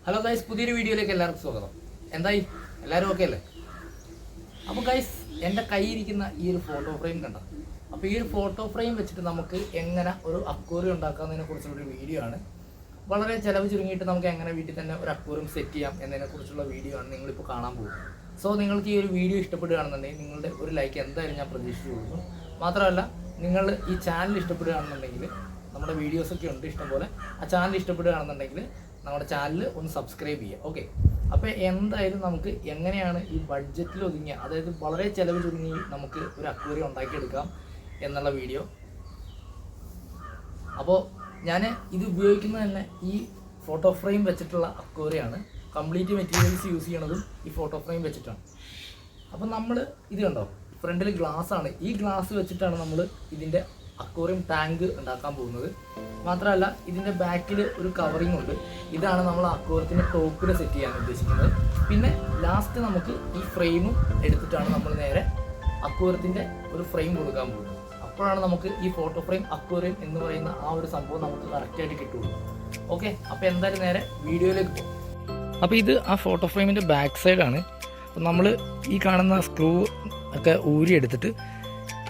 Hello guys, പുതിയൊരു വീഡിയോയിലേക്ക് എല്ലാവർക്കും സ്വാഗതം. എന്തായി, എല്ലാവരും ഓക്കെ അല്ലേ? അപ്പോൾ ഗൈസ്, എൻ്റെ കയ്യിരിക്കുന്ന ഈ ഒരു ഫോട്ടോ ഫ്രെയിം കണ്ട. അപ്പോൾ ഈ ഒരു ഫോട്ടോ ഫ്രെയിം വെച്ചിട്ട് നമുക്ക് എങ്ങനെ ഒരു അക്വേറിയം ഉണ്ടാക്കാമെന്നതിനെ കുറിച്ചുള്ളൊരു വീഡിയോ ആണ്. വളരെ ചിലവ് ചുരുങ്ങിയിട്ട് നമുക്ക് എങ്ങനെ വീട്ടിൽ തന്നെ ഒരു അക്വേറിയം സെറ്റ് ചെയ്യാം എന്നതിനെക്കുറിച്ചുള്ള വീഡിയോ ആണ് നിങ്ങളിപ്പോൾ കാണാൻ പോകുന്നത്. സോ നിങ്ങൾക്ക് ഈ ഒരു വീഡിയോ ഇഷ്ടപ്പെടുകയാണെന്നുണ്ടെങ്കിൽ നിങ്ങളുടെ ഒരു ലൈക്ക് എന്തായാലും ഞാൻ പ്രതീക്ഷിച്ചു കൊടുക്കും. മാത്രമല്ല, നിങ്ങൾ ഈ ചാനൽ ഇഷ്ടപ്പെടുകയാണെന്നുണ്ടെങ്കിൽ നമ്മുടെ വീഡിയോസൊക്കെ ഉണ്ട് ഇഷ്ടംപോലെ. ആ ചാനൽ ഇഷ്ടപ്പെടുകയാണെന്നുണ്ടെങ്കിൽ നമ്മുടെ ചാനൽ ഒന്ന് സബ്സ്ക്രൈബ് ചെയ്യുക. ഓക്കെ, അപ്പോൾ എന്തായാലും നമുക്ക് എങ്ങനെയാണ് ഈ ബഡ്ജറ്റിൽ ഒതുങ്ങിയ, അതായത് വളരെ ചിലവ് ചുരുങ്ങി നമുക്ക് ഒരു അക്വേറിയം ഉണ്ടാക്കിയെടുക്കാം എന്നുള്ള വീഡിയോ. അപ്പോൾ ഞാൻ ഇത് ഉപയോഗിക്കുന്നത് തന്നെ ഈ ഫോട്ടോ ഫ്രെയിം വെച്ചിട്ടുള്ള അക്വേറിയമാണ്. കംപ്ലീറ്റ് മെറ്റീരിയൽസ് യൂസ് ചെയ്യണതും ഈ ഫോട്ടോ ഫ്രെയിം വെച്ചിട്ടാണ്. അപ്പം നമ്മൾ ഇത് കണ്ടോ, ഫ്രണ്ടിൽ ഗ്ലാസ് ആണ്. ഈ ഗ്ലാസ് വെച്ചിട്ടാണ് നമ്മൾ ഇതിൻ്റെ അക്വേറിയം ടാങ്ക് ഉണ്ടാക്കാൻ പോകുന്നത്. മാത്രമല്ല, ഇതിൻ്റെ ബാക്കിൽ ഒരു കവറിങ് ഉണ്ട്. ഇതാണ് നമ്മൾ അക്വേറിയത്തിൻ്റെ ടോപ്പിൽ സെറ്റ് ചെയ്യാൻ ഉദ്ദേശിക്കുന്നത്. പിന്നെ ലാസ്റ്റ് നമുക്ക് ഈ ഫ്രെയിമും എടുത്തിട്ടാണ് നമ്മൾ നേരെ അക്വേറിയത്തിൻ്റെ ഒരു ഫ്രെയിം കൊടുക്കാൻ പോകുന്നത്. അപ്പോഴാണ് നമുക്ക് ഈ ഫോട്ടോ ഫ്രെയിം അക്വേറിയം എന്ന് പറയുന്ന ആ ഒരു സംഭവം നമുക്ക് കറക്റ്റായിട്ട് കിട്ടുള്ളൂ. ഓക്കെ, അപ്പോൾ എന്തായാലും നേരെ വീഡിയോയിലേക്ക് പോകും. അപ്പോൾ ഇത് ആ ഫോട്ടോ ഫ്രെയിമിൻ്റെ ബാക്ക് സൈഡാണ്. അപ്പോൾ നമ്മൾ ഈ കാണുന്ന സ്ക്രൂ ഒക്കെ ഊരി എടുത്തിട്ട്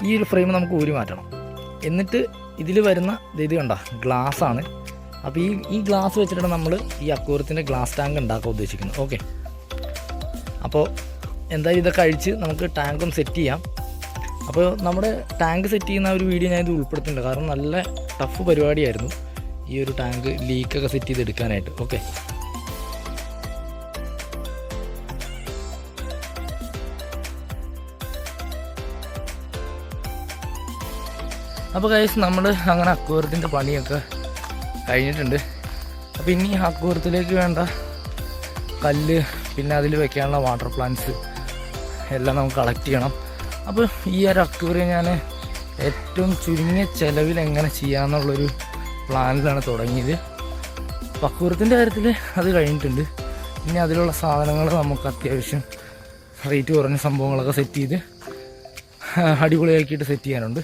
ഈ ഒരു ഫ്രെയിം നമുക്ക് ഊരി മാറ്റണം. എന്നിട്ട് ഇതിൽ വരുന്ന ഇത് കണ്ട ഗ്ലാസ്സാണ്. അപ്പോൾ ഈ ഗ്ലാസ് വെച്ചിട്ടാണ് നമ്മൾ ഈ അക്വേറിയത്തിൻ്റെ ഗ്ലാസ് ടാങ്ക് ഉണ്ടാക്കാൻ ഉദ്ദേശിക്കുന്നത്. ഓക്കെ, അപ്പോൾ എന്തായാലും ഇതൊക്കെ അഴിച്ച് നമുക്ക് ടാങ്ക് ഒന്ന് സെറ്റ് ചെയ്യാം. അപ്പോൾ നമ്മുടെ ടാങ്ക് സെറ്റ് ചെയ്യുന്ന ഒരു വീഡിയോ ഞാൻ ഇത് ഉൾപ്പെടുത്തുന്നുണ്ട്. കാരണം നല്ല ടഫ് പരിപാടിയായിരുന്നു ഈ ഒരു ടാങ്ക് ലീക്കൊക്കെ സെറ്റ് ചെയ്തെടുക്കാനായിട്ട്. ഓക്കെ, അപ്പോൾ ഗൈസ്, നമ്മൾ അങ്ങനെ അക്വേറിയത്തിൻ്റെ പണിയൊക്കെ കഴിഞ്ഞിട്ടുണ്ട്. അപ്പോൾ ഇനി അക്വേറിയത്തിലേക്ക് വേണ്ട കല്ല്, പിന്നെ അതിൽ വെക്കാനുള്ള വാട്ടർ പ്ലാന്റ്സ് എല്ലാം നമുക്ക് കളക്ട് ചെയ്യണം. അപ്പോൾ ഈ ഒരു അക്വേറിയം ഞാൻ ഏറ്റവും ചുരുങ്ങിയ ചിലവിൽ എങ്ങനെ ചെയ്യാമെന്നുള്ളൊരു പ്ലാനിലാണ് തുടങ്ങിയത്. അപ്പോൾ അക്വേറിയത്തിൻ്റെ കാര്യത്തിൽ അത് കഴിഞ്ഞിട്ടുണ്ട്. ഇനി അതിലുള്ള സാധനങ്ങൾ നമുക്ക് അത്യാവശ്യം റേറ്റ് കുറഞ്ഞ സംഭവങ്ങളൊക്കെ സെറ്റ് ചെയ്ത് അടിപൊളിയാക്കിയിട്ട് സെറ്റ് ചെയ്യാനുണ്ട്.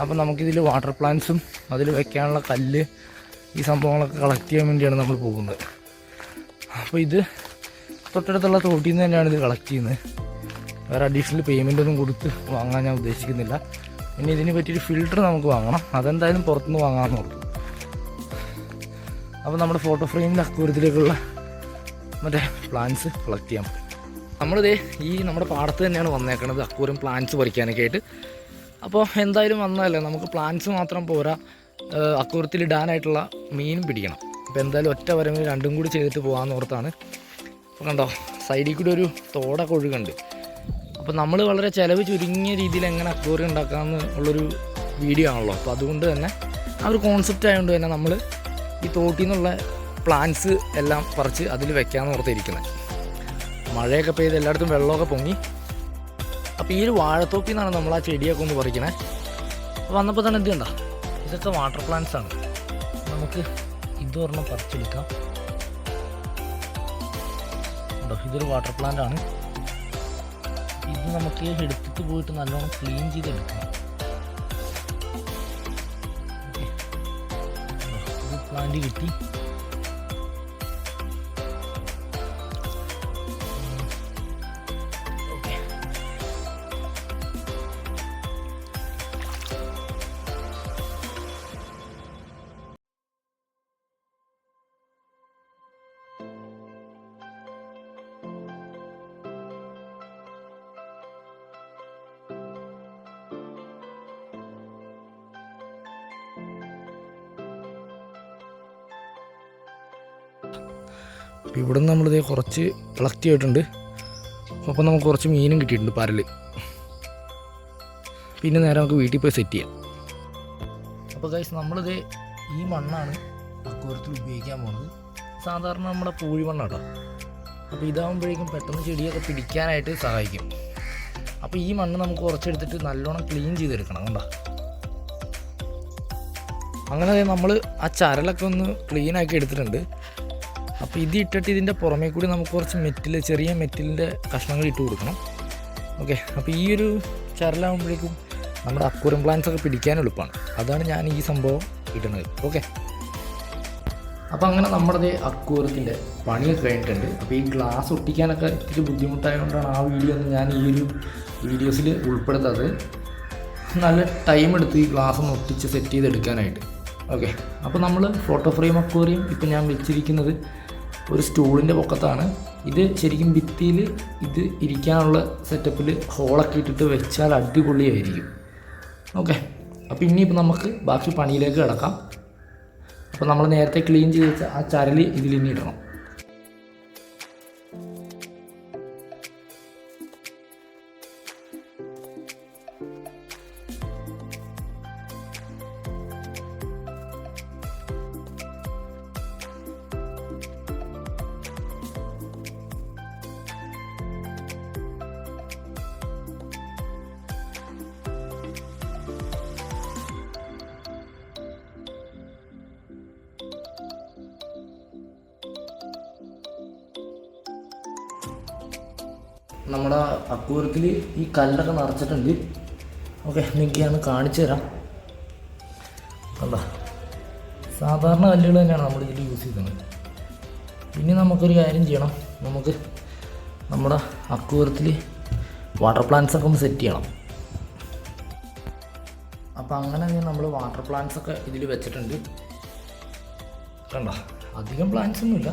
അപ്പോൾ നമുക്കിതിൽ വാട്ടർ പ്ലാന്റ്സും അതിൽ വെക്കാനുള്ള കല്ല്, ഈ സംഭവങ്ങളൊക്കെ കളക്ട് ചെയ്യാൻ വേണ്ടിയാണ് നമ്മൾ പോകുന്നത്. അപ്പോൾ ഇത് തൊട്ടടുത്തുള്ള തോട്ടിൽ നിന്ന് തന്നെയാണ് ഇത് കളക്ട് ചെയ്യുന്നത്. വേറെ അഡീഷണൽ പേയ്മെൻ്റ് ഒന്നും കൊടുത്ത് വാങ്ങാൻ ഞാൻ ഉദ്ദേശിക്കുന്നില്ല. പിന്നെ ഇതിന് പറ്റിയൊരു ഫിൽറ്റർ നമുക്ക് വാങ്ങണം. അതെന്തായാലും പുറത്തുനിന്ന് വാങ്ങാമെന്ന് ഓർത്തു. അപ്പോൾ നമ്മുടെ ഫോട്ടോ ഫ്രെയിമിൻ്റെ അക്വേറിയത്തിലേക്കുള്ള മറ്റേ പ്ലാന്റ്സ് കളക്ട് ചെയ്യാൻ പറ്റും. നമ്മളിതേ ഈ നമ്മുടെ പാടത്ത് തന്നെയാണ് വന്നേക്കുന്നത് അക്വേറിയം പ്ലാന്റ്സ് പറിക്കാനൊക്കെ ആയിട്ട്. അപ്പോൾ എന്തായാലും വന്നതല്ലേ, നമുക്ക് പ്ലാന്റ്സ് മാത്രം പോരാ, അക്വേറിയത്തിൽ ഇടാനായിട്ടുള്ള മീനും പിടിക്കണം. അപ്പോൾ എന്തായാലും ഒറ്റ വരവിൽ രണ്ടും കൂടി ചെയ്തിട്ട് പോകാമെന്ന് ഓർത്താണ്. അപ്പോൾ കണ്ടോ, സൈഡിൽ കൂടി ഒരു തോടൊക്കെ ഒഴുകുന്നുണ്ട്. അപ്പോൾ നമ്മൾ വളരെ ചിലവ് ചുരുങ്ങിയ രീതിയിൽ എങ്ങനെ അക്വേറിയം ഉണ്ടാക്കാമെന്ന് ഉള്ളൊരു വീഡിയോ ആണല്ലോ. അപ്പോൾ അതുകൊണ്ട് തന്നെ ആ ഒരു കോൺസെപ്റ്റ് ആയതുകൊണ്ട് തന്നെ നമ്മൾ ഈ തോട്ടിൽ നിന്നുള്ള പ്ലാന്റ്സ് എല്ലാം പറിച്ച് അതിൽ വെക്കാമെന്ന് ഓർത്തിരിക്കുന്നത്. മഴയൊക്കെ പെയ്ത് എല്ലായിടത്തും വെള്ളമൊക്കെ പൊങ്ങി. അപ്പോൾ ഈ ഒരു വാഴത്തോപ്പിൽ നിന്നാണ് നമ്മൾ ആ ചെടിയൊക്കെ ഒന്ന് പറിക്കണേ. അപ്പോൾ വന്നപ്പോൾ തന്നെ ഇത് കണ്ടോ, ഇതൊക്കെ വാട്ടർ പ്ലാന്റ്സ് ആണ്. നമുക്ക് ഇതൊരെണ്ണം പറിച്ചെടുക്കാം. ഉണ്ടോ, ഇതൊരു വാട്ടർ പ്ലാന്റ് ആണ്. ഇത് നമുക്ക് എടുത്തിട്ട് പോയിട്ട് നല്ലോണം ക്ലീൻ ചെയ്തെടുക്കണം. ഒരു പ്ലാന്റ് കിട്ടി. അപ്പോൾ ഇവിടെ നിന്ന് നമ്മളിതേ കുറച്ച് കളക്ട് ചെയ്തിട്ടുണ്ട്. അപ്പോൾ നമുക്ക് കുറച്ച് മീനും കിട്ടിയിട്ടുണ്ട് പരൽ. പിന്നെ നേരെ നമുക്ക് വീട്ടിൽ പോയി സെറ്റ് ചെയ്യാം. അപ്പോൾ ഗൈസ്, നമ്മളിതേ ഈ മണ്ണാണ് അക്വേറിയത്തിൽ ഉപയോഗിക്കാൻ പോകുന്നത്. സാധാരണ നമ്മുടെ പൂഴി മണ്ണാട്ടോ. അപ്പോൾ ഇതാകുമ്പോഴേക്കും പെട്ടെന്ന് ചെടിയൊക്കെ പിടിക്കാനായിട്ട് സഹായിക്കും. അപ്പോൾ ഈ മണ്ണ് നമുക്ക് കുറച്ചെടുത്തിട്ട് നല്ലോണം ക്ലീൻ ചെയ്തെടുക്കണം. കണ്ടോ, അങ്ങനെ നമ്മൾ ആ ചരലൊക്കെ ഒന്ന് ക്ലീനാക്കി എടുത്തിട്ടുണ്ട്. അപ്പോൾ ഇത് ഇട്ടിട്ട് ഇതിൻ്റെ പുറമേ കൂടി നമുക്ക് കുറച്ച് ചെറിയ മെറ്റലിൻ്റെ കഷ്ണങ്ങൾ ഇട്ട് കൊടുക്കണം. ഓക്കെ, അപ്പോൾ ഈ ഒരു ചരലാകുമ്പോഴേക്കും നമ്മുടെ അക്വേറിയം പ്ലാന്റ്സ് ഒക്കെ പിടിക്കാൻ എളുപ്പമാണ്. അതാണ് ഞാൻ ഈ സംഭവം ഇടുന്നത്. ഓക്കെ, അപ്പോൾ അങ്ങനെ നമ്മുടെ അക്വേറിയത്തിൻ്റെ പണിയൊക്കെ കഴിഞ്ഞിട്ടുണ്ട്. അപ്പോൾ ഈ ഗ്ലാസ് ഒട്ടിക്കാനൊക്കെ ഇത്തിരി ബുദ്ധിമുട്ടായതുകൊണ്ടാണ് ആ വീഡിയോ ഒന്നും ഞാൻ ഈ ഒരു വീഡിയോസിൽ ഉൾപ്പെടുത്താത്തത്. നല്ല ടൈം എടുത്ത് ഈ ഗ്ലാസ് ഒന്ന് ഒട്ടിച്ച് സെറ്റ് ചെയ്തെടുക്കാനായിട്ട്. ഓക്കെ, അപ്പോൾ നമ്മൾ ഫോട്ടോ ഫ്രെയിം അക്വേറിയം ഇപ്പോൾ ഞാൻ വെച്ചിരിക്കുന്നത് ഒരു സ്റ്റൂളിൻ്റെ പൊക്കത്താണ്. ഇത് ശരിക്കും ഭിത്തിയിൽ ഇത് ഇരിക്കാനുള്ള സെറ്റപ്പിൽ ഹോളൊക്കെ ഇട്ടിട്ട് വെച്ചാൽ അടിപൊളിയായിരിക്കും. ഓക്കെ, അപ്പോൾ ഇനിയിപ്പോൾ നമുക്ക് ബാക്കി പണിയിലേക്ക് കിടക്കാം. അപ്പോൾ നമ്മൾ നേരത്തെ ക്ലീൻ ചെയ്ത് വെച്ച ആ ചരൽ ഇതിലിനി ഇടണം. നമ്മുടെ അക്വേറിയത്തിൽ ഈ കല്ലൊക്കെ നിറച്ചിട്ടുണ്ട്. ഓക്കെ, നിങ്ങൾക്ക് ഞാൻ കാണിച്ചു തരാം. കണ്ടോ, സാധാരണ കല്ലുകൾ തന്നെയാണ് നമ്മൾ ഇതിൽ യൂസ് ചെയ്യുന്നത്. ഇനി നമുക്കൊരു കാര്യം ചെയ്യണം, നമുക്ക് നമ്മുടെ അക്വേറിയത്തിൽ വാട്ടർ പ്ലാന്റ്സൊക്കെ ഒന്ന് സെറ്റ് ചെയ്യണം. അപ്പോൾ അങ്ങനെ നമ്മൾ വാട്ടർ പ്ലാന്റ്സൊക്കെ ഇതിൽ വെച്ചിട്ടുണ്ട്. കണ്ടോ, അധികം പ്ലാന്റ്സ് ഒന്നുമില്ല.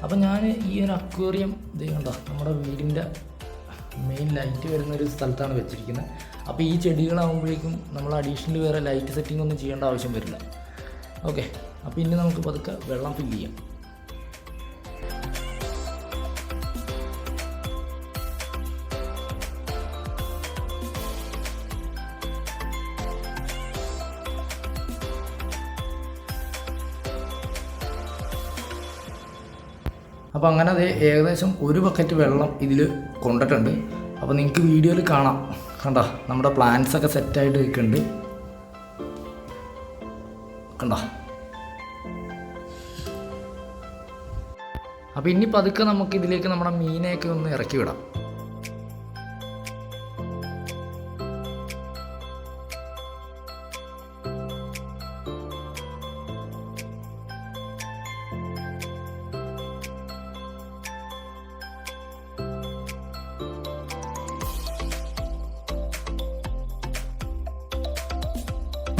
അപ്പോൾ ഞാൻ ഈ ഒരു അക്വേറിയം ഇത് കണ്ടോ നമ്മുടെ വീടിൻ്റെ മെയിൻ ലൈറ്റ് വരുന്നൊരു സ്ഥലത്താണ് വെച്ചിരിക്കുന്നത്. അപ്പോൾ ഈ ചെടികളാകുമ്പോഴേക്കും നമ്മൾ അഡീഷണൽ വേറെ ലൈറ്റ് സെറ്റിംഗ് ഒന്നും ചെയ്യേണ്ട ആവശ്യം വരില്ല. ഓക്കെ, അപ്പോൾ ഇനി നമുക്ക് പതുക്കെ വെള്ളം ഫില്ല് ചെയ്യാം. അപ്പോൾ അങ്ങനെ അത് ഏകദേശം ഒരു ബക്കറ്റ് വെള്ളം ഇതിൽ കൊണ്ടിട്ടുണ്ട്. അപ്പോൾ നിങ്ങൾക്ക് വീഡിയോയിൽ കാണാം. കണ്ടോ, നമ്മുടെ പ്ലാന്റ്സൊക്കെ സെറ്റായിട്ട് നിൽക്കുന്നുണ്ട്. കണ്ടോ, അപ്പോൾ ഇനി പതുക്കെ നമുക്ക് ഇതിലേക്ക് നമ്മുടെ മീനെയൊക്കെ ഒന്ന് ഇറക്കി വിടാം.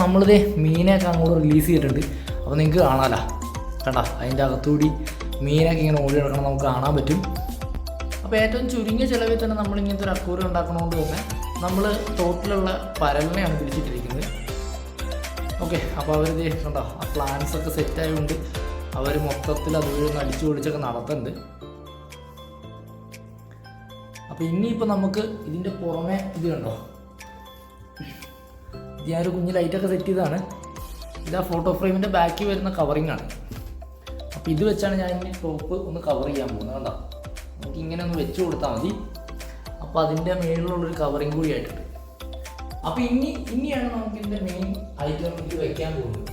നമ്മളിത് മീനൊക്കെ അങ്ങോട്ട് റിലീസ് ചെയ്തിട്ടുണ്ട്. അപ്പോൾ നിങ്ങൾക്ക് കാണാമല്ലോ, കണ്ടോ അതിൻ്റെ അകത്തുകൂടി മീനൊക്കെ ഇങ്ങനെ ഓടി കിടക്കണം നമുക്ക് കാണാൻ പറ്റും. അപ്പോൾ ഏറ്റവും ചുരുങ്ങിയ ചിലവിൽ തന്നെ നമ്മൾ ഇങ്ങനത്തെ ഒരു അക്വേറിയം ഉണ്ടാക്കണതുകൊണ്ട് തന്നെ നമ്മൾ ടോട്ടലുള്ള പരലിനെയാണ് പിടിച്ചിട്ടിരിക്കുന്നത്. ഓക്കെ, അപ്പോൾ അവർ കണ്ടോ ആ പ്ലാന്റ്സൊക്കെ സെറ്റായതുകൊണ്ട് അവർ മൊത്തത്തിൽ അതുവഴി അടിച്ചു പൊളിച്ചൊക്കെ നടത്തുന്നുണ്ട്. അപ്പോൾ ഇനിയിപ്പോൾ നമുക്ക് ഇതിൻ്റെ പുറമെ ഇത് കണ്ടോ, ഇത് ഞാനൊരു കുഞ്ഞ് ലൈറ്റൊക്കെ സെറ്റ് ചെയ്തതാണ്. ഇത് ആ ഫോട്ടോ ഫ്രെയിമിൻ്റെ ബാക്കിൽ വരുന്ന കവറിങ് ആണ്. അപ്പോൾ ഇത് വെച്ചാണ് ഞാൻ ഇനി ടോപ്പ് ഒന്ന് കവർ ചെയ്യാൻ പോകുന്നത്. കണ്ടോ, നമുക്ക് ഇങ്ങനെ ഒന്ന് വെച്ച് കൊടുത്താൽ മതി. അപ്പോൾ അതിൻ്റെ മേളിലുള്ളൊരു കവറിങ് കൂടി ആയിട്ടുണ്ട്. അപ്പോൾ ഇനിയാണ് നമുക്ക് ഇതിൻ്റെ മെയിൻ ഐറ്റം ഇത് വയ്ക്കാൻ പോകുന്നത്.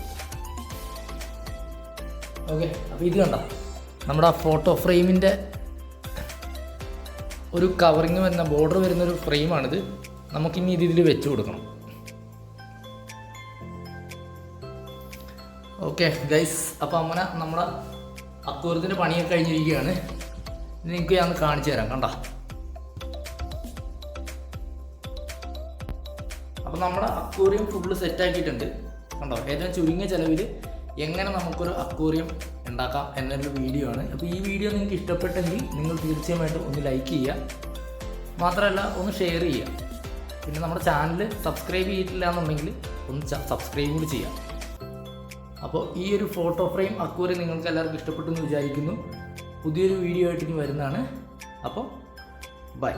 ഓക്കെ, അപ്പോൾ ഇത് കണ്ടോ നമ്മുടെ ഫോട്ടോ ഫ്രെയിമിൻ്റെ ഒരു കവറിങ് വരുന്ന ബോർഡർ വരുന്നൊരു ഫ്രെയിമാണിത്. നമുക്കിനി ഇതിൽ വെച്ച് കൊടുക്കണം. ഓക്കെ ഗൈസ്, അപ്പോൾ അങ്ങനെ നമ്മുടെ അക്വേറിയത്തിൻ്റെ പണിയൊക്കെ കഴിഞ്ഞിരിക്കുകയാണ്. ഇത് നിങ്ങൾക്ക് ഞാൻ കാണിച്ചു തരാം. കണ്ടോ, അപ്പോൾ നമ്മുടെ അക്വേറിയം ഫുള്ള് സെറ്റാക്കിയിട്ടുണ്ട്. കണ്ടോ, ഏറ്റവും ചുരുങ്ങിയ ചിലവിൽ എങ്ങനെ നമുക്കൊരു അക്വേറിയം ഉണ്ടാക്കാം എന്നൊരു വീഡിയോ ആണ്. അപ്പോൾ ഈ വീഡിയോ നിങ്ങൾക്ക് ഇഷ്ടപ്പെട്ടെങ്കിൽ നിങ്ങൾ തീർച്ചയായിട്ടും ഒന്ന് ലൈക്ക് ചെയ്യുക, മാത്രമല്ല ഒന്ന് ഷെയർ ചെയ്യുക. പിന്നെ നമ്മുടെ ചാനൽ സബ്സ്ക്രൈബ് ചെയ്തിട്ടില്ല എന്നുണ്ടെങ്കിൽ ഒന്ന് സബ്സ്ക്രൈബ് കൂടി ചെയ്യാം. അപ്പോൾ ഈ ഒരു ഫോട്ടോ ഫ്രെയിം അക്വേറിയം നിങ്ങൾക്ക് എല്ലാവർക്കും ഇഷ്ടപ്പെട്ടു എന്ന് വിചാരിക്കുന്നു. പുതിയൊരു വീഡിയോ ആയിട്ട് ഇനി വരുന്നതാണ്. അപ്പോൾ ബൈ.